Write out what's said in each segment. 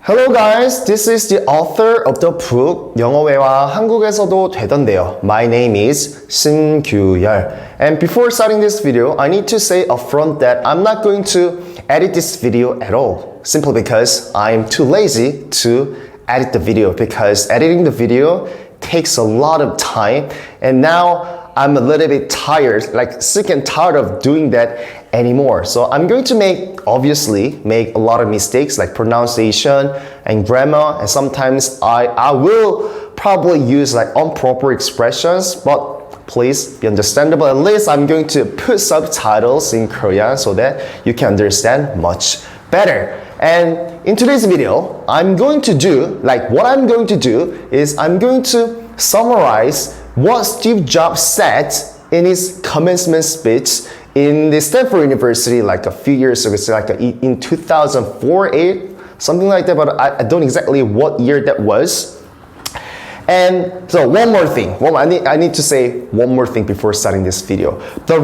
Hello guys, this is the author of the book 영어회화 한국에서도 되던데요. My name is 신규열. And before starting this video, I need to say upfront that I'm not going to edit this video at all. Simply because I'm too lazy to edit the video because editing the video takes a lot of time and now I'm a little bit tired, like sick and tired of doing that anymore. So I'm going to obviously make a lot of mistakes like pronunciation and grammar, and sometimes I will probably use like improper expressions, but please be understandable. At least I'm going to put subtitles in Korean so that you can understand much better. And in today's video, what I'm going to do is I'm going to summarize what Steve Jobs said in his commencement speech in the Stanford University like a few years ago. It's like in 2004, 8, something like that, but I don't exactly what year that was. And so one more thing. I need to say one more thing before starting this video. The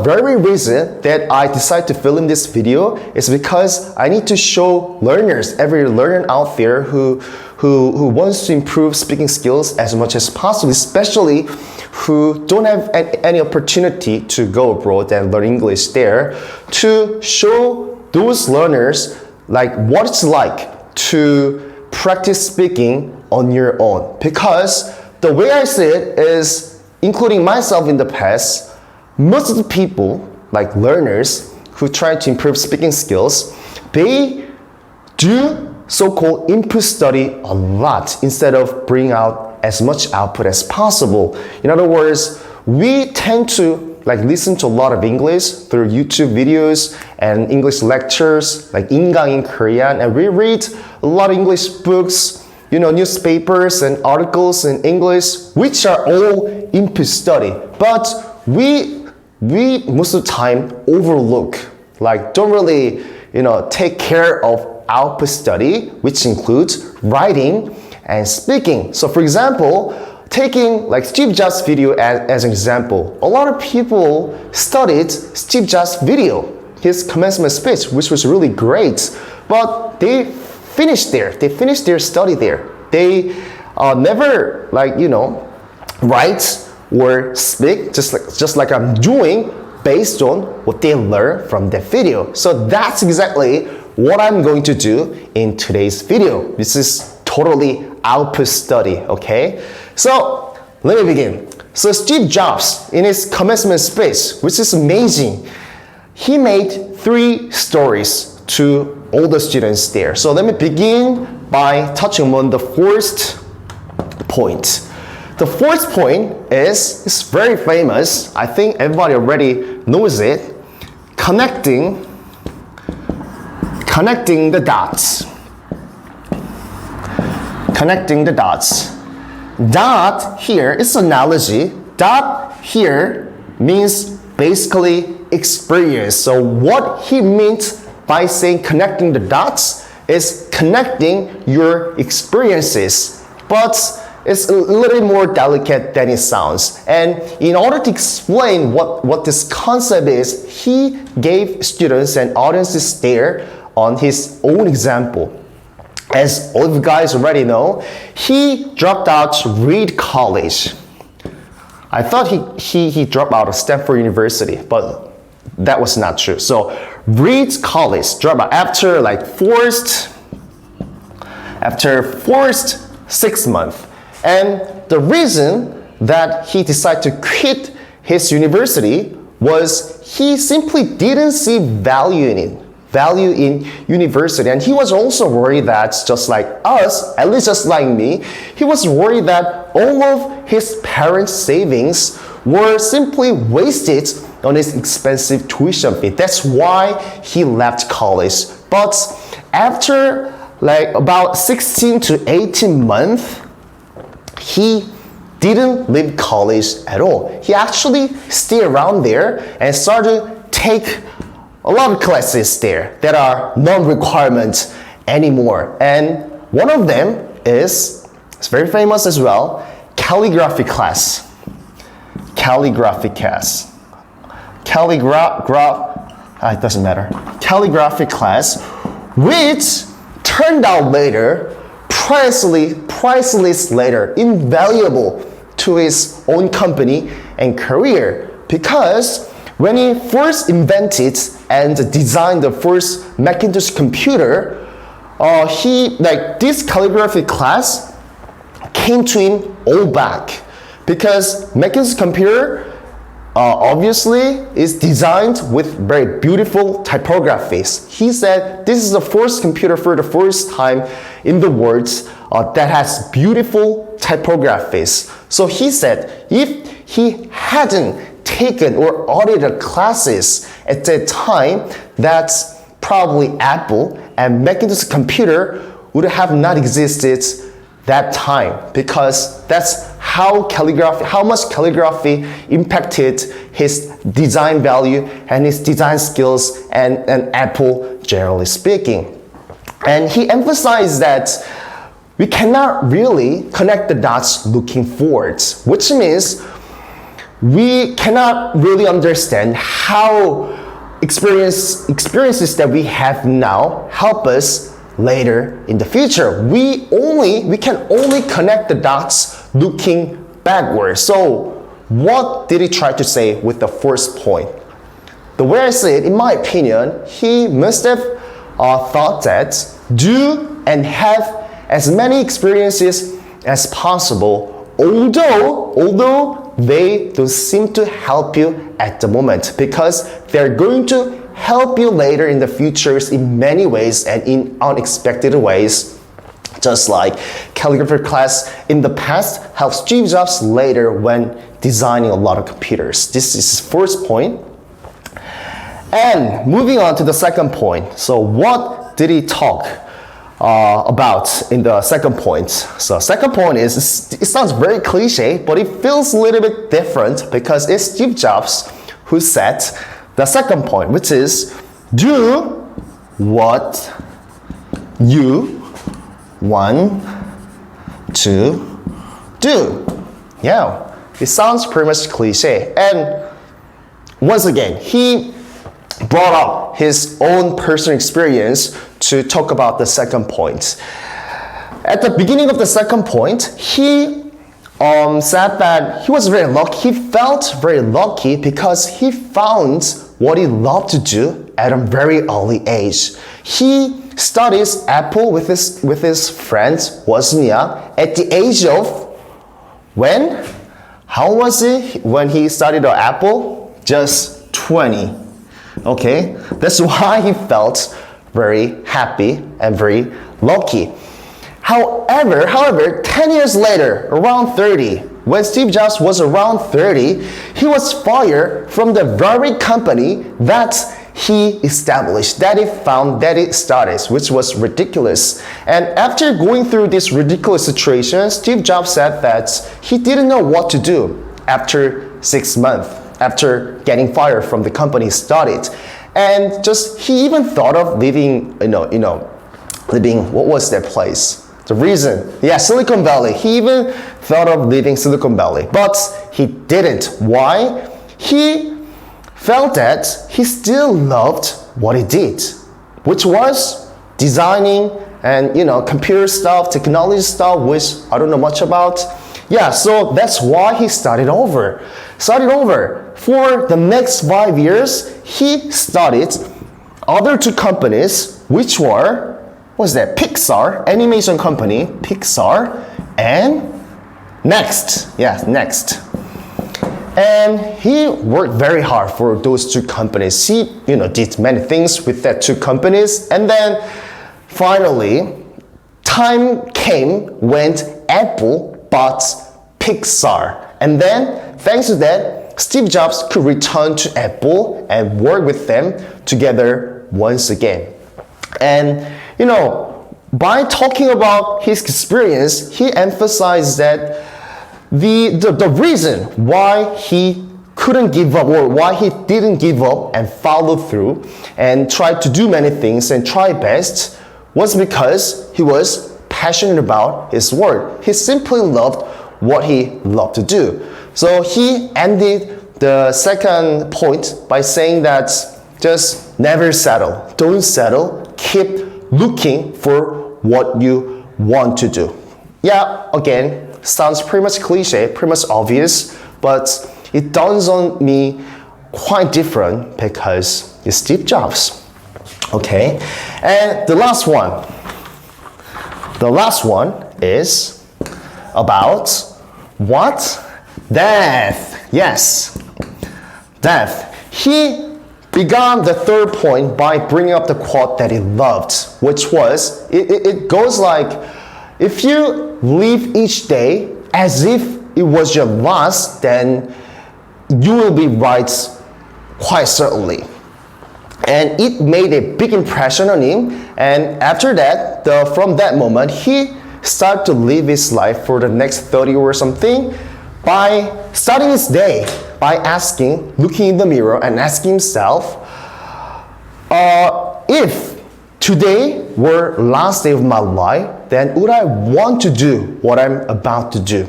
very reason that I decided to film this video is because I need to show learners, every learner out there who wants to improve speaking skills as much as possible, especially who don't have any opportunity to go abroad and learn English there, to show those learners like what it's like to practice speaking on your own. Because the way I see it is, including myself in the past, most of the people, like learners who try to improve speaking skills, they do so-called input study a lot instead of bring out as much output as possible. In other words, we tend to listen to a lot of English through YouTube videos and English lectures like 인강 in Korean, and we read a lot of English books, newspapers and articles in English, which are all input study. But we most of the time overlook, don't really, take care of output study, which includes writing and speaking. So for example, taking Steve Jobs' video as an example, a lot of people studied Steve Jobs' video, his commencement speech, which was really great, but they finished their study there. They never write or speak just like I'm doing based on what they learned from that video. So that's exactly what I'm going to do in today's video. This is totally output study, okay? So let me begin. So Steve Jobs, in his commencement speech, which is amazing, he made 3 stories to all the students there. So let me begin by touching on the first point. The first point is very famous. I think everybody already knows it. Connecting the dots. Connecting the dots. Dot here is analogy. Dot here means basically experience. So what he means by saying connecting the dots is connecting your experiences. But it's a little more delicate than it sounds. And in order to explain what this concept is, he gave students and audiences there on his own example. As all of you guys already know, he dropped out Reed College. I thought he dropped out of Stanford University, but that was not true. So Reed College dropped out after forced 6 months. And the reason that he decided to quit his university was he simply didn't see value in university. And he was also worried that, just like us, at least just like me, he was worried that all of his parents' savings were simply wasted on his expensive tuition fee. That's why he left college. But after about 16 to 18 months, he didn't leave college at all. He actually stayed around there and started to take a lot of classes there that are non-requirement anymore. And one of them is, it's very famous as well, calligraphy class. Calligraphy class. It doesn't matter. Calligraphy class, which turned out later priceless later, invaluable to his own company and career, because when he first invented and designed the first Macintosh computer, this calligraphy class came to him all back, because Macintosh computer obviously is designed with very beautiful typographies. He said this is the first computer for the first time in the world that has beautiful typographies. So he said if he hadn't taken or audited classes at that time, that's probably Apple and Macintosh computer would have not existed that time, because that's how much calligraphy impacted his design value and his design skills and Apple generally speaking. And he emphasized that we cannot really connect the dots looking forward, which means we cannot really understand how experiences that we have now help us later in the future. We can only connect the dots looking backwards. So what did he try to say with the first point? The way I say it, in my opinion, he must have thought that do and have as many experiences as possible, although they don't seem to help you at the moment, because they're going to help you later in the futures in many ways and in unexpected ways. Just like calligraphy class in the past helps Steve Jobs later when designing a lot of computers. This is his first point. And moving on to the second point. So what did he talk about in the second point? So second point is, it sounds very cliche, but it feels a little bit different because it's Steve Jobs who said the second point, which is do what you want to do. Yeah, it sounds pretty much cliche. And once again, he brought up his own personal experience to talk about the second point. At the beginning of the second point, he said that he was very lucky. He felt very lucky because he found what he loved to do at a very early age. He studies Apple with his friend Wozniak at the age of when? How was it when he studied Apple? Just 20. Okay, that's why he felt very happy and very lucky. However, 10 years later, around 30, when Steve Jobs was around 30, he was fired from the very company that he established, that he found, that he started, which was ridiculous. And after going through this ridiculous situation, Steve Jobs said that he didn't know what to do after 6 months, after getting fired from the company he started. And he even thought of leaving, leaving, what was that place? The reason, Silicon Valley. He even thought of leaving Silicon Valley, but he didn't. Why? He felt that he still loved what he did, which was designing and computer stuff, technology stuff, which I don't know much about. So that's why he started over. For the next 5 years, he studied other two companies, which were Pixar, animation company, Pixar, and Next. Next. And he worked very hard for those two companies. He, did many things with that two companies. And then finally, time came when Apple bought Pixar. And then, thanks to that, Steve Jobs could return to Apple and work with them together once again. And by talking about his experience, he emphasized that the reason why he couldn't give up, or why he didn't give up and follow through and try to do many things and try best, was because he was passionate about his work. He simply loved what he loved to do. So he ended the second point by saying that just never settle. Don't settle. Keep looking for what you want to do. Yeah, again, sounds pretty much cliche, pretty much obvious, but it dawns on me quite different because it's Steve Jobs. Okay, and the last one is about what? Death. Yes, death. He began the third point by bringing up the quote that he loved, which was, it goes like, if you live each day as if it was your last, then you will be right quite certainly. And it made a big impression on him, and after that, from that moment, he started to live his life for the next 30 or something by starting his day by looking in the mirror and asking himself, if today were last day of my life, then would I want to do what I'm about to do?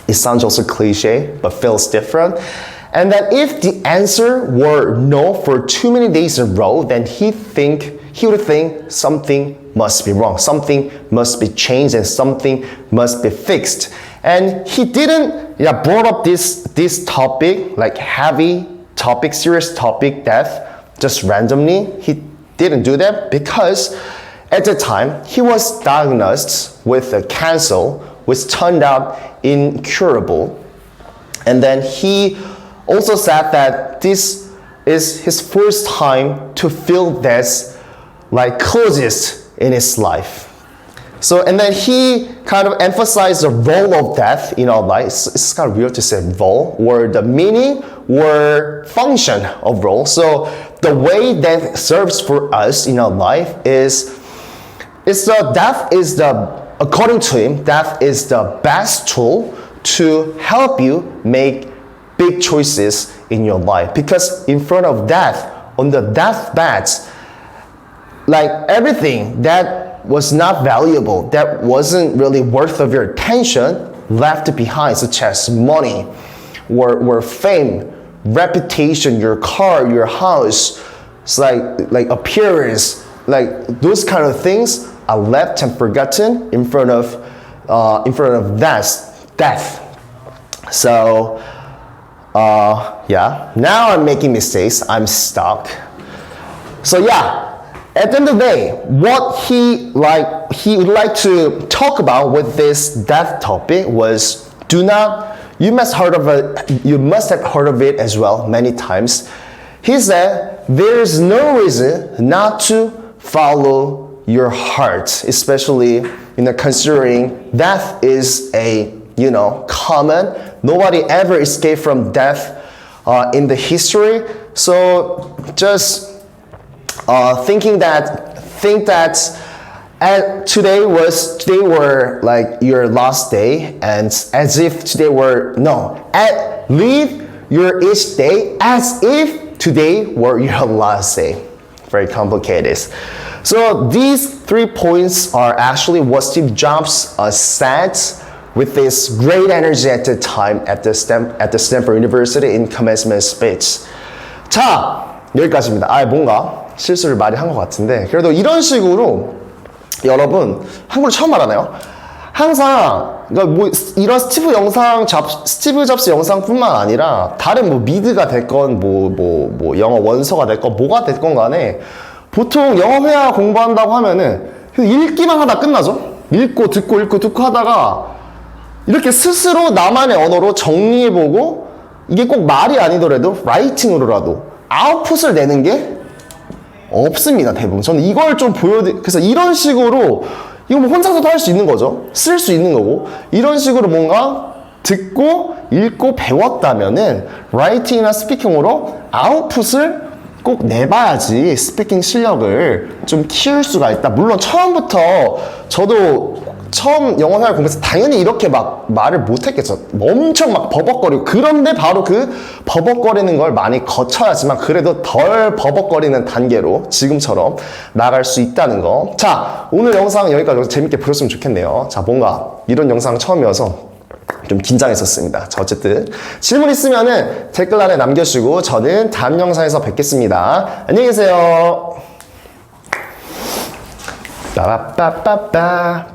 It sounds also cliche, but feels different. And that if the answer were no for too many days in a row, then he would think something must be wrong, something must be changed, and something must be fixed. And he didn't brought up this topic, like heavy topic, serious topic, death, just randomly. He didn't do that because at the time he was diagnosed with a cancer which turned out incurable. And then he also said that this is his first time to feel this like closest in his life. So, and then he kind of emphasized the role of death in our life. It's kind of weird to say role, or the meaning or function of role. So the way death serves for us in our life according to him, death is the best tool to help you make big choices in your life. Because in front of death, on the deathbed, like everything that was not valuable, that wasn't really worth of your attention, left behind, such as money, or fame, reputation, your car, your house, it's like appearance, like those kind of things are left and forgotten in front of death. So yeah, now I'm making mistakes, I'm stuck. So yeah, at the end of the day, what he would like to talk about with this death topic was, you must have heard of it as well many times. He said, there is no reason not to follow your heart, especially considering death is a common. Nobody ever escaped from death in the history. So just think that today were like your last day, and as if today were live your each day as if today were your last day. Very complicated. So these 3 points are actually what Steve Jobs said with this great energy at the time at the Stanford University in commencement speech. 자, 여기까지입니다. 뭔가 실수를 많이 한 것 같은데, 그래도 이런 식으로 여러분 한국어를 처음 말하나요? 항상 그러니까 이런 스티브 잡스 영상뿐만 아니라 다른 미드가 됐건 영어 원서가 됐건 뭐가 됐건 간에 보통 영어 회화 공부한다고 하면은 읽기만 하다 끝나죠. 읽고 듣고 하다가 이렇게 스스로 나만의 언어로 정리해보고, 이게 꼭 말이 아니더라도 라이팅으로라도 아웃풋을 내는 게 없습니다, 대부분. 저는 이걸 좀 그래서 이런 식으로 이거 혼자서도 할 수 있는 거죠. 쓸 수 있는 거고, 이런 식으로 뭔가 듣고 읽고 배웠다면은 라이팅이나 스피킹으로 아웃풋을 꼭 내봐야지 스피킹 실력을 좀 키울 수가 있다. 물론 처음부터 저도 처음 영어 회화를 공부해서 당연히 이렇게 막 말을 못했겠죠. 엄청 막 버벅거리고, 그런데 바로 그 버벅거리는 걸 많이 거쳐야지만 그래도 덜 버벅거리는 단계로 지금처럼 나갈 수 있다는 거. 자, 오늘 영상 여기까지 재밌게 보셨으면 좋겠네요. 자, 뭔가 이런 영상 처음이어서 좀 긴장했었습니다. 자, 어쨌든 질문 있으면은 댓글란에 남겨주시고 저는 다음 영상에서 뵙겠습니다. 안녕히 계세요. 빠바빠빠빠